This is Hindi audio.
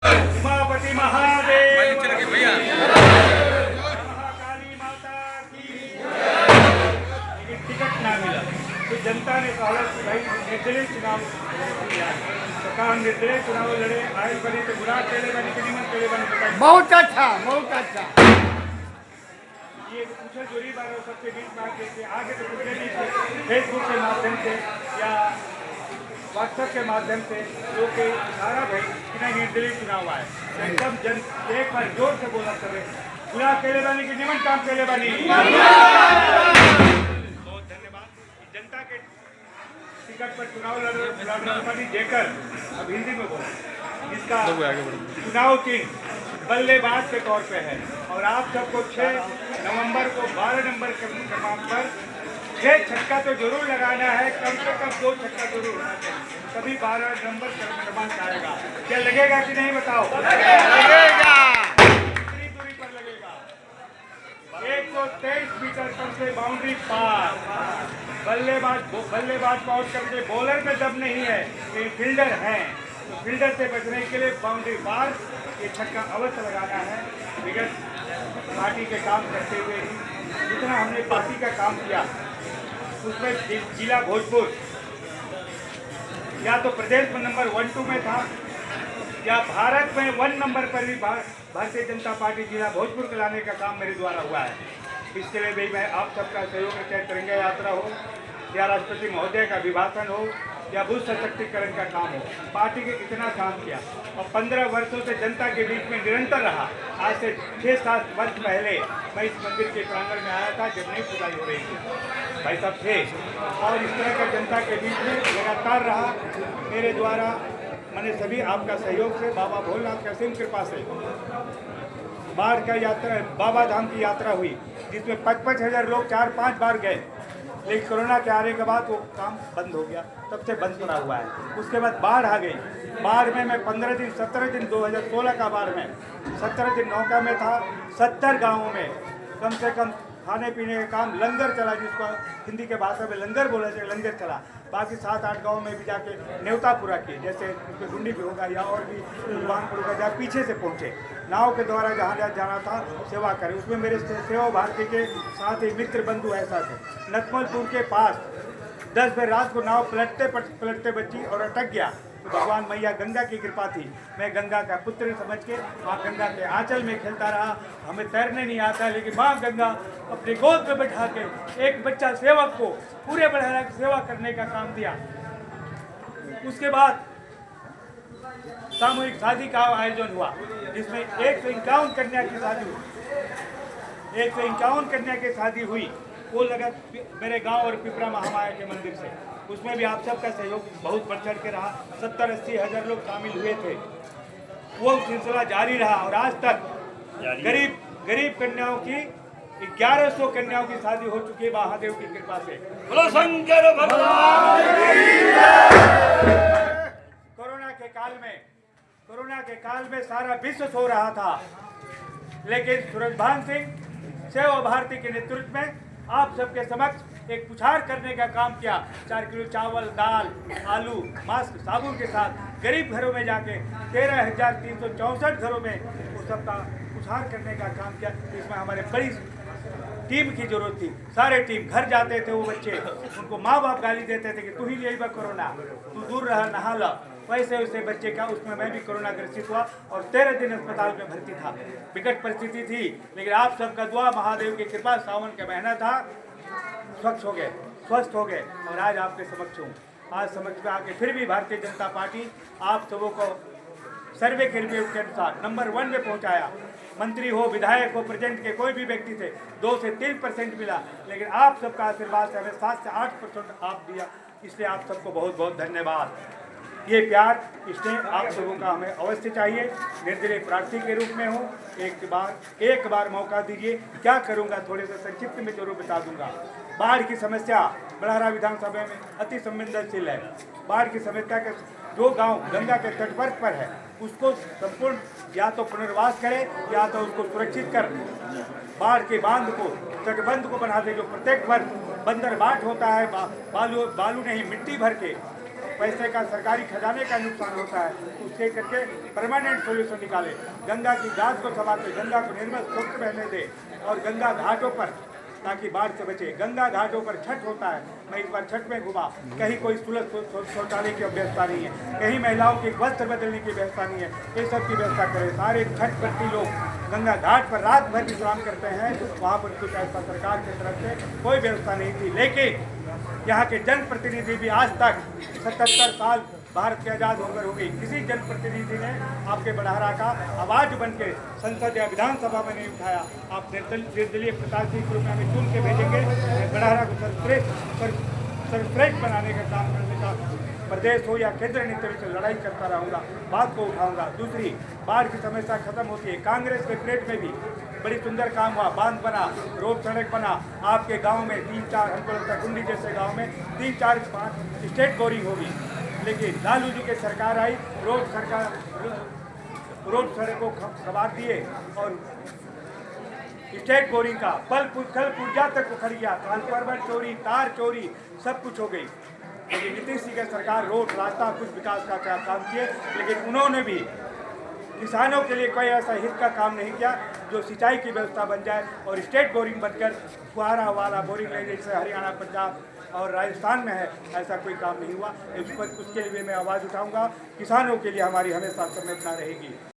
उमापति महादेव भैया महाकाली माता की। लेकिन टिकट ना मिला तो जनता ने कहा कि भाई निर्दलीय चुनाव किया तो कहा निर्दलीय चुनाव लड़े आए बने तो बुरा केले बने कि निमन केले बने बताइए। बहुत अच्छा, बहुत अच्छा। ये पूछे जोरी बार सबके बीच में आके थे आगे तो कुछ नहीं थे फेसबुक के माध्यम से या व्हाट्सएप के माध्यम से जो कि सारा भाई कि नहीं निर्दलीय चुनाव आए एकदम जन एक बार जोर से बोला करे बुरा केले बने कि निमन काम केले बनी। बहुत धन्यवाद जनता के टिकट पर चुनाव लड़ने देकर अब हिंदी में बोला इसका चुनाव चिन्ह बल्लेबाज के तौर पे है और आप सबको 6 नवंबर को 12 नंबर क्रमांक पर 6 छक्का तो जरूर लगाना है, कम से कम 2 छक्का जरूर होना चाहिए, तभी 12 नंबर क्रमांक आएगा। क्या लगेगा कि नहीं बताओ? लगेगा। कितनी दूरी पर लगेगा? 123 मीटर कम से बाउंड्री पार। बल्लेबाज को आउट करके बॉलर में दम नहीं है, ये फील्डर है तो फील्डर से बचने के लिए बाउंड्री पार ये छक्का अवश्य लगाना है। विगत पार्टी के काम करते हुए ही जितना हमने पार्टी का काम किया उसमें जिला भोजपुर या तो प्रदेश में नंबर 1-2 में था या भारत में 1 नंबर पर भी भारतीय जनता पार्टी जिला भोजपुर को लाने का काम मेरे द्वारा हुआ है। इसके लिए भी मैं आप सबका सहयोग चाहे तिरंगा यात्रा हो या राष्ट्रपति महोदय का अभिभाषण हो या बुद्ध सशक्तिकरण का काम हो, पार्टी के इतना काम किया और 15 वर्षों से जनता के बीच में निरंतर रहा। आज से 6-7 वर्ष पहले मैं इस मंदिर के प्रांगण में आया था जब नई खुदाई हो रही थी, भाई साहब थे और इस तरह का जनता के बीच में लगातार रहा। मेरे द्वारा मैंने सभी आपका सहयोग से बाबा भोलेनाथ की असीम कृपा से बाढ़ का यात्रा बाबा धाम की यात्रा हुई जिसमें 55,000 लोग 4-5 बार गए, लेकिन कोरोना के आने के बाद वो काम बंद हो गया, तब से बंद पड़ा हुआ है। उसके बाद बाढ़ आ गई, बाढ़ में मैं 17 दिन 2016 का बाढ़ में 17 दिन नौका में था। 70 गाँवों में कम से कम खाने पीने का काम लंगर चला, जिसको हिंदी के भाषा में लंगर बोला जाए, लंगर चला। बाकी 7-8 गाँव में भी जाके न्योता पूरा किए, जैसे गुंडी भी होगा या और भी भगवानपुर होगा जहाँ पीछे से पहुँचे नाव के द्वारा जहाँ जाना था सेवा करें। उसमें मेरे सेवा भारती के साथ ही मित्र बंधु ऐसा थे। नतमलपुर के पास 10 बजे रात को नाव पलटते बची और अटक गया तो भगवान मैया गंगा की कृपा थी। मैं गंगा का पुत्र समझ के माँ गंगा के आंचल में खेलता रहा। हमें तैरने नहीं आता लेकिन माँ गंगा अपनी गोद में बैठा के एक बच्चा सेवक को पूरे बढ़ाना की सेवा करने का काम दिया। उसके बाद सामूहिक शादी का आयोजन हुआ जिसमें 151 कन्या की शादी हुई। 151 कन्या की शादी हुई वो लगा मेरे गांव और पिपरा महामाया के मंदिर से। उसमें भी आप सबका सहयोग बहुत बढ़ चढ़ के रहा। 70-80 हज़ार लोग शामिल हुए थे। वो सिलसिला जारी रहा और आज तक गरीब कन्याओं की 1100 कन्याओं की शादी हो चुकी है महादेव की कृपा से। बोलो शंकर भगवान। कोरोना के काल में सारा विश्व सो रहा था, लेकिन सूरजभान सिंह सेवा भारती के नेतृत्व में आप सबके समक्ष एक पुछार करने का काम किया। 4 किलो चावल, दाल, आलू, मास्क, साबुन के साथ गरीब घरों में जाके 13,364 घरों में उस सबका पुछार करने का काम किया। इसमें हमारे बड़ी टीम की जरूरत थी। सारे टीम घर जाते थे, वो बच्चे उनको माँ बाप गाली देते थे कि तू ही ले बा कोरोना, तू दूर रह, नहा ला। वैसे बच्चे का उसमें मैं भी कोरोना ग्रसित हुआ और 13 दिन अस्पताल में भर्ती था। विकट परिस्थिति थी लेकिन आप सबका दुआ, महादेव की कृपा, सावन का महीना था, स्वस्थ हो गए और आज आपके समक्ष हूँ। आज समक्ष में आके फिर भी भारतीय जनता पार्टी आप सबों को सर्वे के रिपोर्ट के अनुसार नंबर 1 में पहुँचाया। मंत्री हो, विधायक हो, प्रेजेंट के कोई भी व्यक्ति थे 2 से 3% मिला, लेकिन आप सबका आशीर्वाद से हमें 7 से 8% आप दिया। इसलिए आप सबको बहुत बहुत धन्यवाद। ये प्यार इसलिए आप सबों का हमें अवश्य चाहिए। निर्दलीय प्रार्थी के रूप में हूँ। एक बार मौका दीजिए। क्या करूँगा थोड़े से संक्षिप्त में जरूर बता दूंगा। बाढ़ की समस्या बड़हरा विधानसभा में अति संवेदनशील है। बाढ़ की समस्या के जो गांव गंगा के तटवर्ष पर है उसको संपूर्ण या तो पुनर्वास करे या तो उसको सुरक्षित कर बाढ़ के बांध को, तटबंध को बना दे। जो प्रत्येक वर्ष बंदरबाट होता है बालू नहीं मिट्टी भर के पैसे का सरकारी खजाने का नुकसान होता है, उसके करके परमानेंट सोल्यूशन निकाले। गंगा की घाट को संभाले, गंगा को निर्मल स्वच्छ बहने दे और गंगा घाटों पर ताकि बाढ़ से बचे। गंगा घाटों पर छठ होता है, मैं इस बार छठ में घूमा, कहीं कोई सुलभ शौचालय की व्यवस्था नहीं है, कहीं महिलाओं की वस्त्र बदलने की व्यवस्था नहीं है। ये सब की व्यवस्था करें। सारे छठ व्रती लोग गंगा घाट पर रात भर विश्राम करते हैं, वहाँ पर कुछ ऐसा सरकार की तरफ से कोई व्यवस्था नहीं थी। लेकिन यहाँ के जनप्रतिनिधि भी आज तक 77 साल भारत के आज़ाद होकर हो गई, किसी जनप्रतिनिधि ने आपके बड़हरा का आवाज बन के संसद या विधानसभा में नहीं उठाया। आप निर्दलीय प्रत्याशी के रूप में हमें चुन के भेजेंगे, बड़हरा को सर्वश्रेष्ठ बनाने का काम करने का, प्रदेश हो या केंद्र नेतृत्व से लड़ाई करता रहूँगा, बात को उठाऊंगा। दूसरी, बाढ़ की समस्या खत्म होती है। कांग्रेस के प्लेट में भी बड़ी सुंदर काम हुआ, बांध बना, रोड सड़क बना। आपके गांव में 3-4, हमको लगता है कुंडी जैसे गांव में 3-4-5 स्टेट बोरिंग होगी। लेकिन लालू जी की सरकार आई, रोड सड़क को खबर दिए और स्टेट बोरिंग का कल पूर्जा तक उखड़ गया, ट्रांसफार्मर चोरी, तार चोरी, सब कुछ हो गई। लेकिन नीतीश जी की सरकार रोड, रास्ता, कुछ विकास का काम किए, लेकिन उन्होंने भी किसानों के लिए कोई ऐसा हित का काम नहीं किया जो सिंचाई की व्यवस्था बन जाए और स्टेट बोरिंग बनकर फुहारा वाला बोरिंग है जैसे हरियाणा, पंजाब और राजस्थान में है, ऐसा कोई काम नहीं हुआ। उसके लिए मैं आवाज़ उठाऊंगा। किसानों के लिए हमारी हमेशा संवेदना रहेगी।